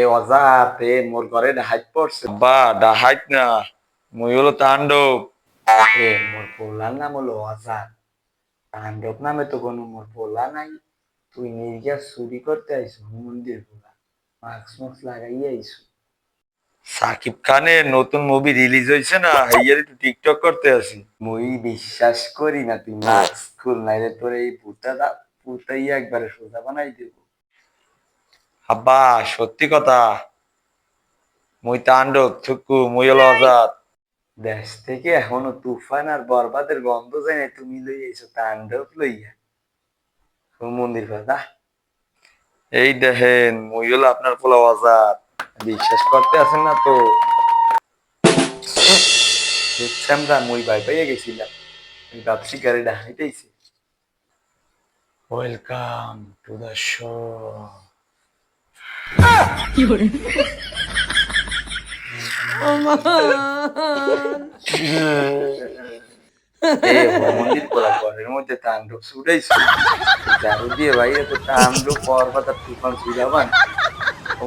এ অজাতে মোর ঘরে ডাহাইত পড়ছে। বা ডাহাইত না, মুই হলো তাণ্ডব। মোর পোলার নাম হলো অজাত। তাণ্ডব নামে তো কোনো মোর পোলা নাই। তুই নির্গিয়া চুরি করতে আইসু মন্দির পোলা, মাস্ক মাস্ক লাগাইয়া আইসু। সাকিব খানের নতুন মুভি রিলিজ হয়েছে না, হেয়ার একটু টিকটক করতে আসি। মই বিশ্বাস করি না তুই মাস্ক খুল, নাইলে তোর এই পুতাইয়া একবারে সোজা বানাই দেব। আব্বা সত্যি কথা, মুই তাণ্ডব থুকু, মুই হলো আজাদ। দেশ থেকে এখনো তুফান আর বরবাদের গন্ধ যায় না, তুমি লই আইসো তাণ্ডব লইয়া মন্দির কথা। এই দেখেন মুই হলো আপনার পোলা আজাদ, বিশ্বাস করতে আছেন না তো? আমরা মই ভাই পাইয়া গেছিলাম, ওই বাপসি গাড়ি ডাহাইতেইছে। Welcome to the show. মন্দির পোলা ঘরের মধ্যে তাণ্ডব ছুটাইছে, ঝাড়ু দিয়ে বাইরে তো তাণ্ডব পর্বত আর তুফান ছুটাবান। ও